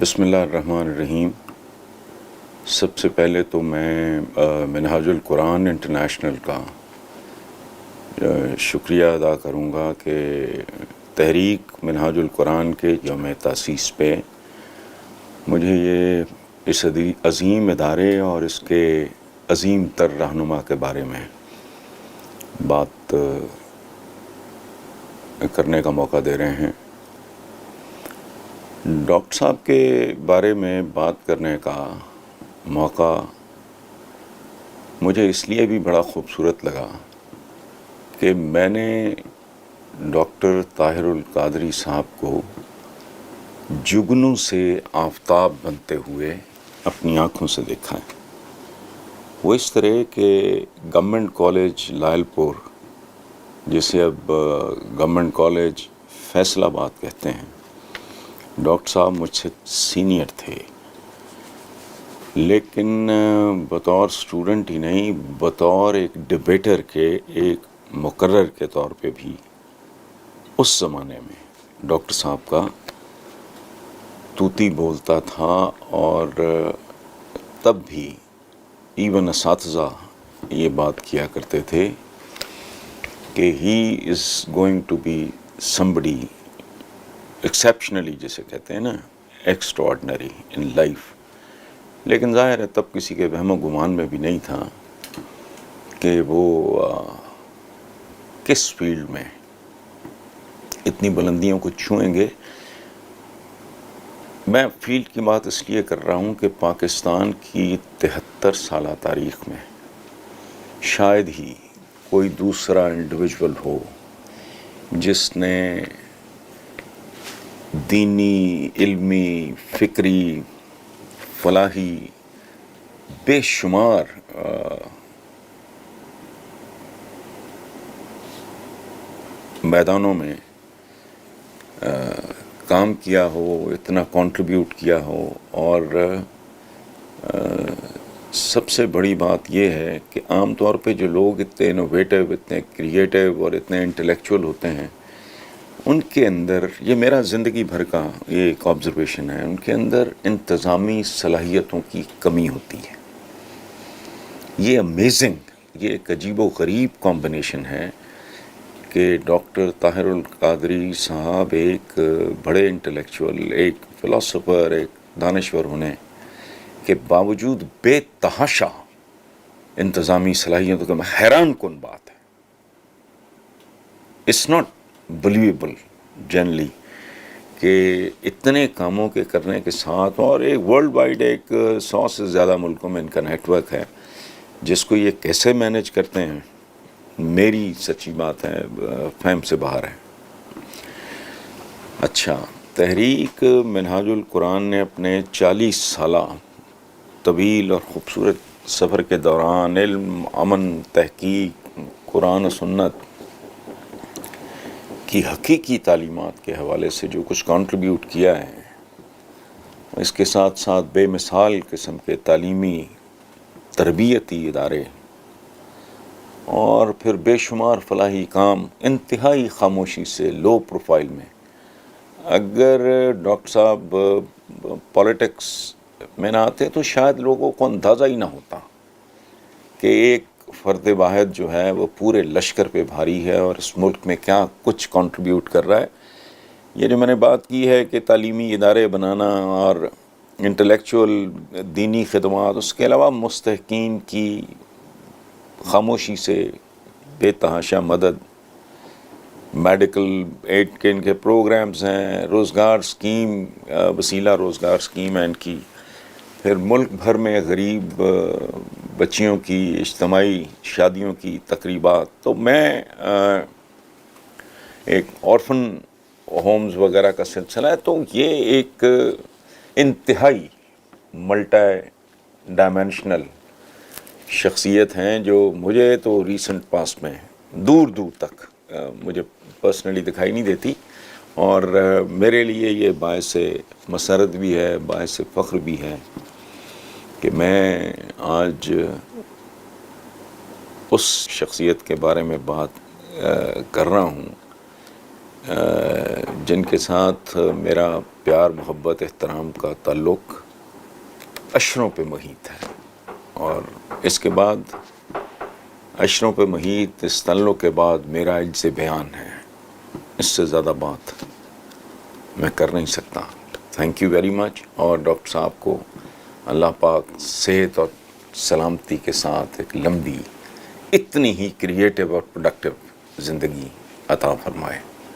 بسم اللہ الرحمن الرحیم۔ سب سے پہلے تو میں منہاج القرآن انٹرنیشنل کا شکریہ ادا کروں گا کہ تحریک منہاج القرآن کے یوم تاسیس پہ مجھے یہ اس عظیم ادارے اور اس کے عظیم تر رہنما کے بارے میں بات کرنے کا موقع دے رہے ہیں۔ ڈاکٹر صاحب کے بارے میں بات کرنے کا موقع مجھے اس لیے بھی بڑا خوبصورت لگا کہ میں نے ڈاکٹر طاہر القادری صاحب کو جگنوں سے آفتاب بنتے ہوئے اپنی آنکھوں سے دیکھا ہے۔ وہ اس طرح کہ گورنمنٹ کالج لائل پور، جسے اب گورنمنٹ کالج فیصل آباد کہتے ہیں، ڈاکٹر صاحب مجھ سے سینئر تھے، لیکن بطور اسٹوڈنٹ ہی نہیں، بطور ایک ڈبیٹر کے، ایک مقرر کے طور پہ بھی اس زمانے میں ڈاکٹر صاحب کا طوطی بولتا تھا، اور تب بھی ایون اساتذہ یہ بات کیا کرتے تھے کہ he is going to be somebody exceptionally, جسے کہتے ہیں نا، ایکسٹراڈنری ان لائف۔ لیکن ظاہر ہے تب کسی کے وہم و گمان میں بھی نہیں تھا کہ وہ کس فیلڈ میں اتنی بلندیوں کو چھوئیں گے۔ میں فیلڈ کی بات اس لیے کر رہا ہوں کہ پاکستان کی 73 سالہ تاریخ میں شاید ہی کوئی دوسرا انڈیویجول ہو جس نے دینی، علمی، فکری، فلاحی بے شمار میدانوں میں کام کیا ہو، اتنا کنٹریبیوٹ کیا ہو۔ اور سب سے بڑی بات یہ ہے کہ عام طور پہ جو لوگ اتنے انوویٹو، اتنے کریٹو اور اتنے انٹلیکچول ہوتے ہیں، ان کے اندر، یہ میرا زندگی بھر کا یہ ایک آبزرویشن ہے، ان کے اندر انتظامی صلاحیتوں کی کمی ہوتی ہے۔ یہ امیزنگ، یہ ایک عجیب و غریب کمبینیشن ہے کہ ڈاکٹر طاہر القادری صاحب ایک بڑے انٹلیکچول، ایک فلاسفر، ایک دانشور ہونے کے باوجود بے تحاشا انتظامی صلاحیتوں کا، حیران کن بات ہے۔ اٹس ناٹ بلیویبل جنرلی کہ اتنے کاموں کے کرنے کے ساتھ، اور ایک ورلڈ وائڈ ایک 100 سے زیادہ ملکوں میں ان کا نیٹ ورک ہے، جس کو یہ کیسے مینیج کرتے ہیں، میری سچی بات ہے فہم سے باہر ہے۔ اچھا، تحریک منہاج القرآن نے اپنے 40 سالہ طویل اور خوبصورت سفر کے دوران علم، امن، تحقیق، قرآن و سنت کی حقیقی تعلیمات کے حوالے سے جو کچھ کنٹریبیوٹ کیا ہے، اس کے ساتھ ساتھ بے مثال قسم کے تعلیمی تربیتی ادارے اور پھر بے شمار فلاحی کام انتہائی خاموشی سے، لو پروفائل میں۔ اگر ڈاکٹر صاحب پالیٹکس میں نہ آتے تو شاید لوگوں کو اندازہ ہی نہ ہوتا کہ ایک فرد واحد جو ہے وہ پورے لشکر پہ بھاری ہے اور اس ملک میں کیا کچھ کنٹریبیوٹ کر رہا ہے۔ یہ جو میں نے بات کی ہے کہ تعلیمی ادارے بنانا اور انٹلیکچول دینی خدمات، اس کے علاوہ مستحقین کی خاموشی سے بے تحاشا مدد، میڈیکل ایڈ کے ان کے پروگرامز ہیں، روزگار اسکیم، وسیلہ روزگار اسکیم ہے ان کی، پھر ملک بھر میں غریب بچیوں کی اجتماعی شادیوں کی تقریبات۔ تو میں ایک آرفن ہومز وغیرہ کا سلسلہ ہے، تو یہ ایک انتہائی ملٹی ڈائمینشنل شخصیت ہیں جو مجھے تو ریسنٹ پاسٹ میں دور دور تک مجھے پرسنلی دکھائی نہیں دیتی، اور میرے لیے یہ باعث مسرت بھی ہے، باعث فخر بھی ہے کہ میں آج اس شخصیت کے بارے میں بات کر رہا ہوں جن کے ساتھ میرا پیار محبت احترام کا تعلق عشروں پہ محیط ہے، اور اس کے بعد عشروں پہ محیط اس تعلق کے بعد میرا ان سے بیان ہے، اس سے زیادہ بات میں کر نہیں سکتا. Thank you very much. اور ڈاکٹر صاحب کو اللہ پاک صحت اور سلامتی کے ساتھ ایک لمبی اتنی ہی کریٹیو اور پروڈکٹیو زندگی عطا فرمائے.